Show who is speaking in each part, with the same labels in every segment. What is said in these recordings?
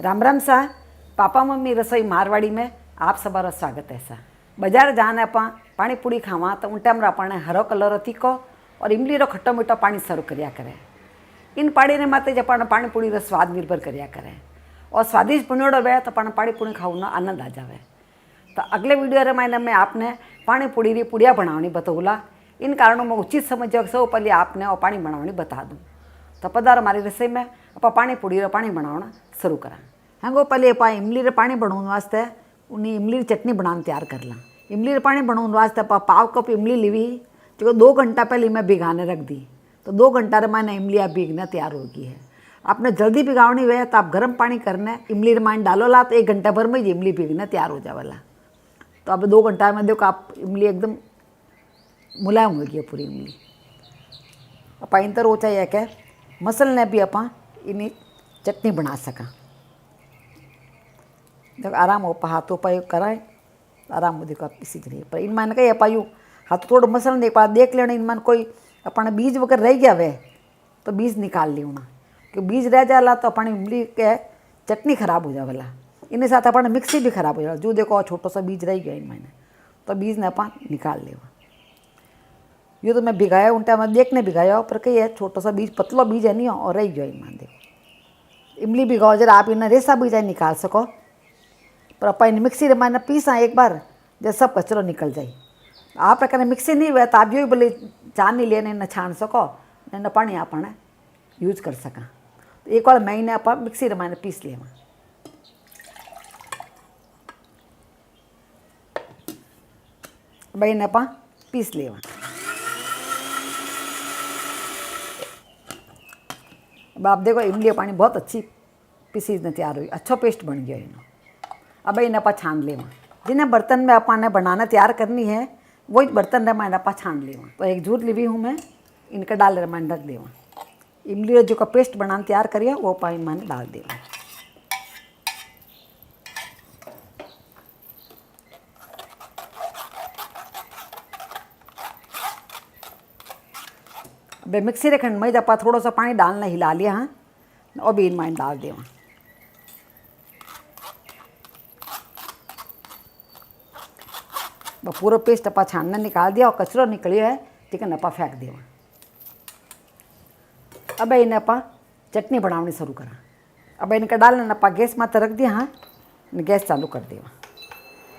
Speaker 1: राम राम सा। Papa mummy रसोई मारवाड़ी में आप सबारा स्वागत है सा। बाजार जाने आप पानी पूरी खावा तो उन टाइम अपने हरो कलर तीखो और इमली रो खट्टो मीठो पानी सर्व करिया करे। इन पाड़ी ने माते अपन पानी पूरी रो स्वाद निर्भर करिया करे और स्वादिष्ट बनियोड़ो वे तो अपन पानी पूरी खाऊनो आनंद आ जावे। तो अगले वीडियो रे मैंने मैं आपने पानी पूरी री पुड़िया बनावनी बताऊला। इन कारणों में उचित समझो सब पहले आपने और पानी बनावनी बता दूँ। तो पधारो हमारी रसोई में आप पानी पूरी रो पानी बनावना शुरू करा। हेंगो पहले आप इमली रे पानी बनाने वास्ते उन्हें इमली चटनी बनाना तैयार कर ला। इमली रे पानी बनाने वास्ते आप पाव कप इमली लीवी जो 2 घंटा पहले मैं भिगाने रख दी। तो 2 घंटा रे मैंने इमली आप भीगना तैयार होगी है। आपने जल्दी भिगावनी हुए तो आप गर्म पानी करने इमली रे माइन डालो ला तो 1 घंटा भर में इमली भीगना तैयार हो जावेला। तो अब 2 घंटा में देखो आप इमली एकदम मुलायम होगी पूरी इमली। आप इन तरह हो चाहिए कि मसल ने भी आप इन्हीं चटनी बना सका। जब आराम हो हाथों पर कराए आराम हो देखो आप इसी तरह पर इन मान कही पायू हाथ थोड़ा मसल देख पा देख लेना। इन मान कोई अपने बीज वगैरह रह गया वे तो बीज निकाल लेना कि बीज रह जाला तो अपनी इमली के चटनी खराब हो जावेला। इन्हें साथ अपने मिक्सी भी खराब हो जाए। जो देखो छोटो सा बीज रह गया इन मैंने तो बीज ने अपन निकाल लेवा। ये तो मैं भिगाया उन टाइम देखने भिगाया पर कही है छोटो सा बीज पतलो बीज है नहीं और रह गया इन मान देखो। इमली भिगाओ जरा आप इन्हें रेसा बीज निकाल सको पर आप इन मिक्सी रे मैंने पीसा एक बार जब सब कचरो निकल जाए। आप कहने मिक्सी नहीं हुआ तो आप जो बोले चानी लेने न छान सको न पानी आप यूज कर सका। तो एक बार महीने आप मिक्सी रे मैंने पीस लेवा। भाई ने आप पीस लेवा। अब आप देखो इमली पानी बहुत अच्छी पीसी ने तैयार हुई। अच्छा पेस्ट बन गया इन्हों। अब इन्हें आप छान लेवा। जिन्हें बर्तन में आपने बनाना तैयार करनी है वही बर्तन में मैंने आप छान लेवा। तो एक झूठ ली हूँ मैं इनका डाल मैंने रख देवा। इमली जो का पेस्ट बनाना तैयार करिए वो पानी मैंने डाल देवा। अब मिक्सी रे खंड में जब थोड़ा सा पानी डालना हिला लिया हाँ और भी इन मैंने डाल देवा। पूरा पेस्ट अपा छानना निकाल दिया और कचरो निकलियो है चिकन अपा फेंक देवा। अब इन्हें अपा चटनी बनावनी शुरू करा। अब इनका डालना अपा गैस माते रख दिया हाँ गैस चालू कर देवा।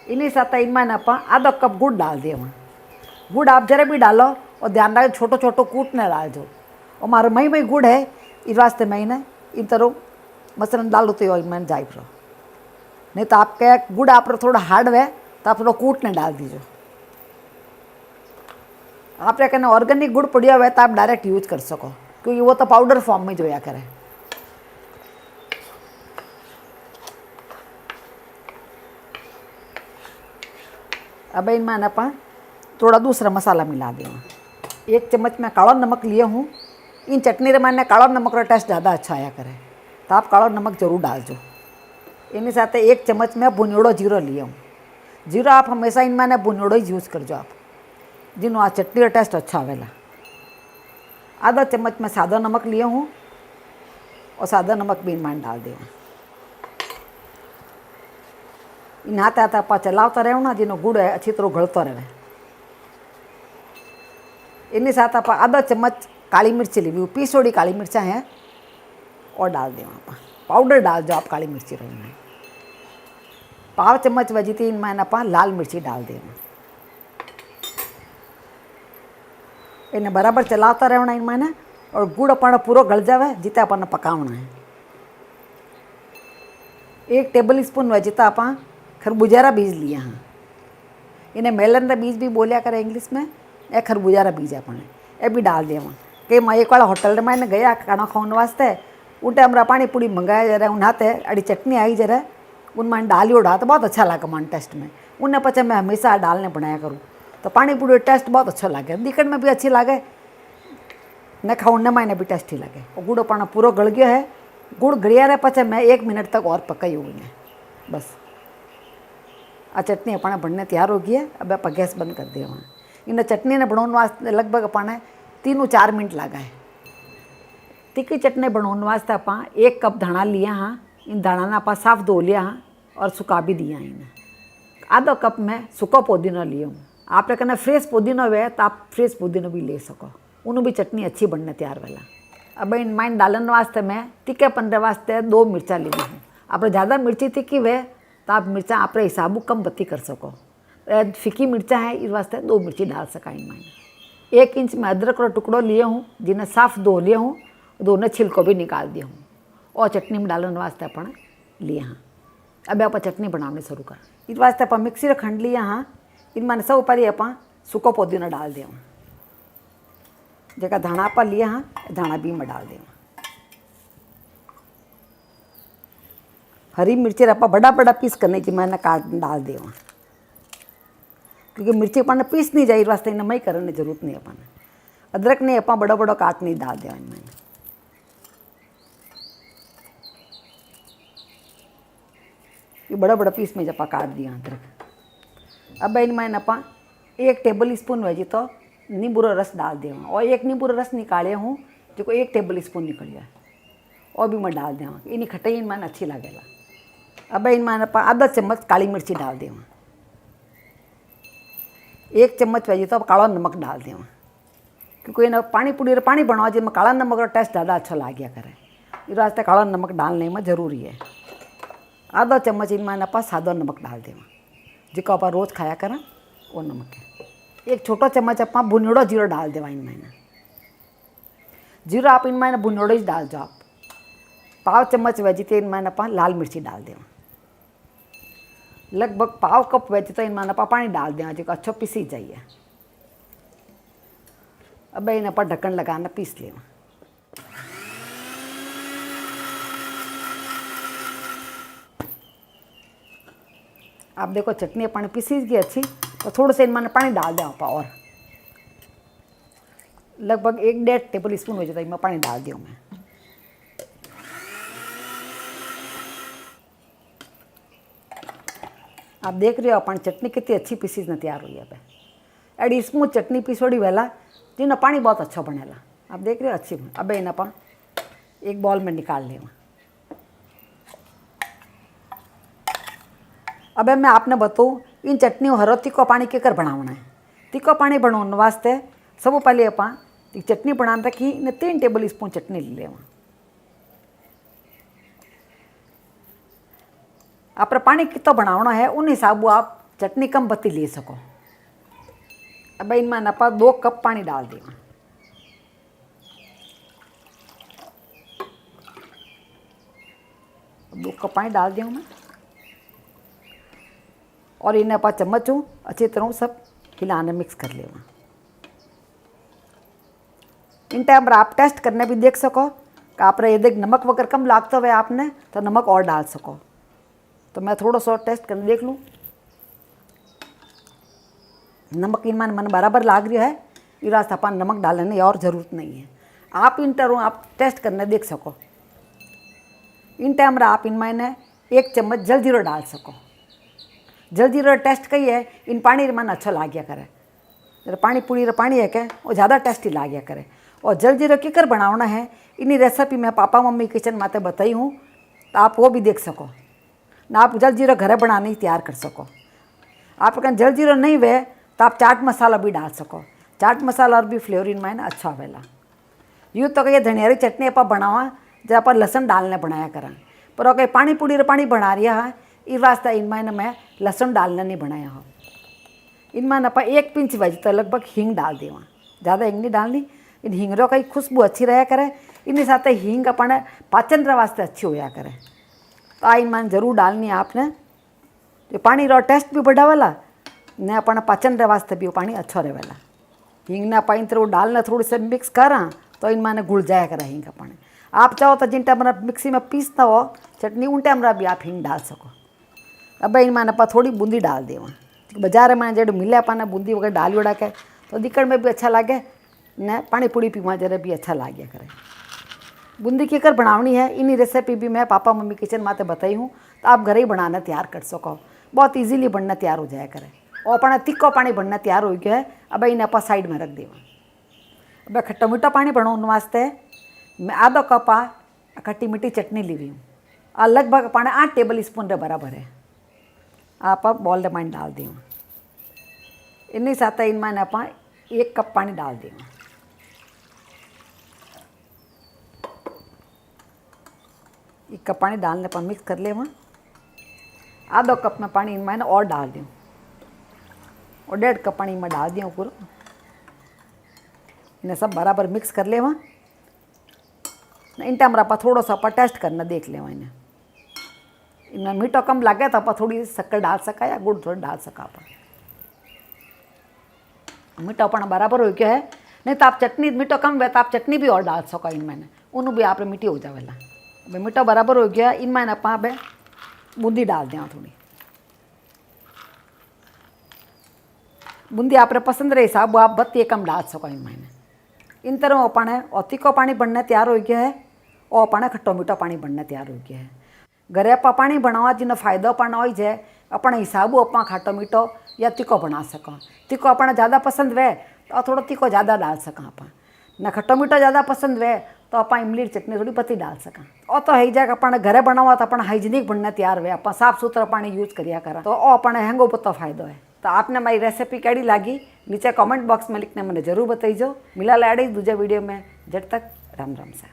Speaker 1: इन्हीं साथ इनमें अपा आधा कप गुड़ डाल देवा। गुड़ आप जरा भी डालो और ध्यान रखो छोटो छोटो कूट न डाल दो। और मारो मई गुड़ है इस वास्ते मैं इन्हें इन तरह मसलन डालो तो इनमें जाए रहो। नहीं तो आपके गुड़ आप थोड़ा हार्ड है तो आप थोड़ा कूट ने डाल दीजिए। आप कहना ऑर्गेनिक गुड़ पड़िया हुआ है तो आप डायरेक्ट यूज कर सको क्योंकि वो तो पाउडर फॉर्म में जोया करे। अब इनमें अपन थोड़ा दूसरा मसाला मिला देवा। 1 चम्मच में काला नमक लिए हूँ। इन चटनी रे मैंने काला नमक का टेस्ट ज़्यादा अच्छा आया करे तो आप काला नमक जरूर डाल दो। इन्हीं साथ 1 चम्मच में भुनियोड़ो जीरो लिए हूँ। जीरो आप हमेशा इन मैंने भुनियोड़ो ही यूज़ कर जो आप जिन्हों आ चटनी का टेस्ट अच्छा आवेला। आधा चम्मच में सादा नमक लिए हूँ और सादा नमक भी इन मैंने डाल देवा। इन हाथ हाथ आप चलावता रहो ना जिन्हों गुड़ है अच्छी तरह गलता रहे। इन्हीं साथ आप आधा चम्मच काली मिर्ची ली पीसोड़ी काली मिर्चा हैं और डाल देवा। आप पाउडर डाल दो आप काली मिर्ची रही में। 1/2 चम्मच वजी थी इनमें आप लाल मिर्ची डाल देना। इन्हें बराबर चलाता रहना इनमें और गुड़ अपन पूरा गल जावे जितना अपन पकावना है। 1 टेबल स्पून वजिता आप खरबूजारा बीज लिया हाँ। इन्हें मेलन का बीज भी बोलिया करे इंग्लिश में ए खरबूजारा बीज अपन ये भी डाल देवा। कि मैं एक बार होटल में मैंने गया खाना खाने वास्ते उन टाइम पानी पूरी मंगाया जरा उन्हाते अड़ी चटनी आई जरा उन मैंने डाली उड़ा तो बहुत अच्छा लगा मन टेस्ट में। उन्हें पचे मैं हमेशा डालने बनाया करूँ तो पानी पूरी टेस्ट बहुत अच्छा लगे। दिखने में भी अच्छी लगे न खाऊं न मैंने भी टेस्टी लगे। और गुड़ पाना पूरा गल गया है। गुड़ गलिया रहे पचे मैं 1 मिनट तक और पकाई हुई है बस। आ चटनी अपने बनने तैयार हो गई है। अब आप गैस बंद कर दिया। वहाँ इन चटनी ने बनाने वास्ते लगभग अपने 3-4 मिनट लगा है। तीखी चटनी बनाने वास्ते आप 1 कप धाणा लिया हाँ इन दाणा आप साफ धो लिया हाँ और सुखा भी दिया इन्हें। आधा कप में सूखा पुदीना लिए हूँ। आप कहना फ्रेश पुदीना हुए तो आप फ्रेश पुदीना भी ले सको, उन्होंने भी चटनी अच्छी बनने तैयार वाला। अब इन माइन डालन वास्ते मैं तीखे पन्ने वास्ते 2 मिर्चा ली हूँ। आप ज़्यादा मिर्ची तीखी हुए तो आप मिर्चा आप हिसाब कम बत्ती कर सको। फीकी मिर्चा है इस वास्ते 2 मिर्ची डाल सका इन माइन। 1 इंच में अदरक का टुकड़ो लिए हूँ जिन्हें साफ धो लिया हूँ, दोनों छिलको भी निकाल दिया हूँ और चटनी में डालने वास्ते अपन लिए हाँ। अब आप चटनी बनाने शुरू कर। इस वास्ते आप मिक्सी खंड लिया हाँ। इनमें सब ऊपर आप सूखो पुदीना डाल दें, जगह धाना आप लिया हाँ धाना भी में डाल दें। हरी मिर्ची आप बड़ा बड़ा पीस करने की मैंने काट डाल दें, क्योंकि मिर्ची अपन पीस नहीं जाए इस वास्ते इन्हें मई करने की जरूरत नहीं अपन। अदरक नहीं आप बड़ा बड़ा काट नहीं डाल दें इनमें। ये बड़ा बड़ा पीस में जब काट दिया अदरक। अब इनमें आप 1 टेबल स्पून वैसे तो नींबू रस डाल दें और 1 नींबू रस निकाले हूँ जो 1 टेबल स्पून निकल जाए और भी मैं डाल दें। इन खटाई इनमें अच्छी लगेगा। अब इनमें आप आधा चम्मच काली मिर्ची डाल दें, 1 चम्मच वैसे तो काला नमक डाल दें, क्योंकि इन पानी पूरी पानी बनाओ जिनमें काला नमक का टेस्ट ज़्यादा अच्छा लग गया करे, इस वास्ते काला नमक डालने में ज़रूरी है। आधा चम्मच इनमें आप सादा नमक डाल दें, जिसको आप रोज़ खाया करें वो नमक है। 1 छोटा चम्मच आप भुन्योड़ो जीरो डाल देवा इनमें। जीरो आप इनमें भुन्योड़ो ही डाल जाओ। आप पाव चम्मच वैसे इनमें आप लाल मिर्ची डाल दें। लगभग पाव कप वैसे तो इनमें आप पानी डाल दें जो अच्छो पीसी जाइए। अब इन आप ढक्कन लगाना पीस लें। आप देखो चटनी पानी पीसी गई अच्छी, तो थोड़ा सा इनमें पानी डाल दें आप और लगभग 1-1.5 टेबल स्पून हो जाता है इनमें पानी डाल दिया मैं। आप देख रहे हो अपन चटनी कितनी अच्छी पीसीज न तैयार हुई है। एडी स्मूथ चटनी पीसोड़ी वाला जिन्हें पानी बहुत अच्छा बनेला। आप देख रहे हो अच्छी। अब इन अपन एक बॉल में निकाल लें। अब मैं आपने बताऊँ इन चटनी हरो तीखो पानी केकर बनाना है। तीखो पानी बनाने वास्ते सब पहले आप चटनी बना रखी इन्हें 3 टेबल स्पून चटनी ले लें। आप पानी कितना बनाना है उन हिसाब आप चटनी कम बत्ती ले सको। अब इनमें आप 2 कप पानी डाल दें। 2 कप पानी डाल दिया मैं और इन्हें आप चम्मच अच्छी तरह सब हिलाने मिक्स कर लेवा। इन टाइम पर आप टेस्ट करने भी देख सको कि आप यदि नमक वगैरह कम लागता हुआ आपने तो नमक और डाल सको। तो मैं थोड़ा सा टेस्ट करके देख लूँ। नमक इनमें मन बराबर लाग रहा है, इस रास्ते अपन नमक डालने की और ज़रूरत नहीं है। आप इन तरह आप टेस्ट करने देख सको। इन टाइम आप इनमें 1 चम्मच जल जीरो डाल सको। जल जीरो टेस्ट कही है इन पानी मन अच्छा लाग गया करे। पानी पूरी पानी है क्या वो ज़्यादा टेस्टी लाग गया करे। और जल जीरो किकर बनाना है इन्हीं रेसिपी मैं पापा मम्मी किचन माते बताई हूँ, तो आप वो भी देख सको ना। आप जल जीरो घर बनाने ही तैयार कर सको। आप अगर जल जीरो नहीं वे तो आप चाट मसाला भी डाल सको। चाट मसाला और भी फ्लेवर इनमें ना अच्छा वेला। यूँ तो ये धनियारी चटनी आप बनावा जब आप लहसुन डालने बनाया करें, पर अगर पानी पूरी पानी बना रहा है इस वास्ते इनमें मैं लहसुन डालने नहीं बनाया हो। इनमें आप 1 पिंच वैसे तो लगभग हींग डाल देवा। ज़्यादा हींग नहीं डालनी, इन हींगरों का खुशबू अच्छी रहा करे। इन साथ हींग अपने पाचन वास्ते अच्छी होया करे, तो इनमें जरूर डालनी है आपने। जो पानी रो टेस्ट भी बढ़ा वाला ने अपना पाचन वास्ते भी वो पानी अच्छा रहे वाला। हींग ने आप इन तरह डालना थोड़ी से मिक्स करा तो इनमें घुल जाया करा हींग का पानी। आप चाहो तो जिन टाइम मिक्सी में पीसना हो चटनी उन टाइम भी आप हींग डाल सको। अब इनमें आप थोड़ी बूंदी डाल देवा। बाजार में जो मिले अपन बूंदी वगैरह डाल उड़ा के तो दिक्कत में भी अच्छा लगे ने पानी पूरी पीवा जरा भी अच्छा लग गया करे। बूंदी की कर बनावनी है इन्हीं रेसिपी भी मैं पापा मम्मी किचन माते बताई हूँ, तो आप घर ही बनाना तैयार कर सको। बहुत इजीली बनना तैयार हो जाया करे। और अपना तिक्को पानी बनना तैयार हो गया है। अब इन्हें आप साइड में रख देवा। अब खट्टा मीठा पानी बनाने वास्ते मैं आधा कप खट्टी मीठी चटनी ली हुई हूँ। आ लगभग अपने 8 टेबल स्पून रे बराबर है। आप बॉल रे पानी डाल दें। इन्हीं साथ इन मैंने आप 1 कप पानी डाल दें। 1 कप पानी डालने पर मिक्स कर ले। आधो कप में पानी मैंने और डाल दूँ और 1.5 कप पानी में डाल दिया पूरा। इन्हें सब बराबर मिक्स कर ले। इन टाइम आप थोड़ा सा आप टेस्ट करना देख ले। इनमें मीठो कम लगे तो आप थोड़ी शक्कर डाल सका या गुड़ थोड़ा डाल सका। आप मीठो अपना बराबर हो गया है। नहीं तो आप चटनी मीठो कम हुआ तो आप चटनी भी और डाल सको। इनमें उन्होंने भी आप मीठी हो जावेला। अब मीठो बराबर हो गया। इनमें आप बूंदी डाल दें। थोड़ी बूंदी आप पसंद रे हिसाब आप बत्ती कम डाल सको। इनमें इन तरह अपने और तीखो पानी बनने तैयार हो गया है और अपने खट्टो मीठो पानी बनने तैयार हो गया है। घरे आप पानी बनावा जिन्हें फायदो पण हो जाए अपने हिसाबू आप खाटो मीठो या तीखो बना सको। तीखो अपने ज़्यादा पसंद वे तो थोड़ा तीखो ज़्यादा डाल सका। आप न खट्टो मीठो ज़्यादा पसंद वे तो आप इमली चटनी थोड़ी पत्ती डाल सका। और तो है जाए अपने घरे बनावा तो अपना हाइजीनिक बनने तैयार हुए। आप साफ सुथरा पानी यूज करिया करा तो अपने हेंगो पत्तो फायदो है। तो आपने मेरी रेसिपी कैडी लगी नीचे कमेंट बॉक्स में लिखने मैंने जरूर बताइजो। मिला लाड़ी दूजे वीडियो में। जब तक राम राम सा।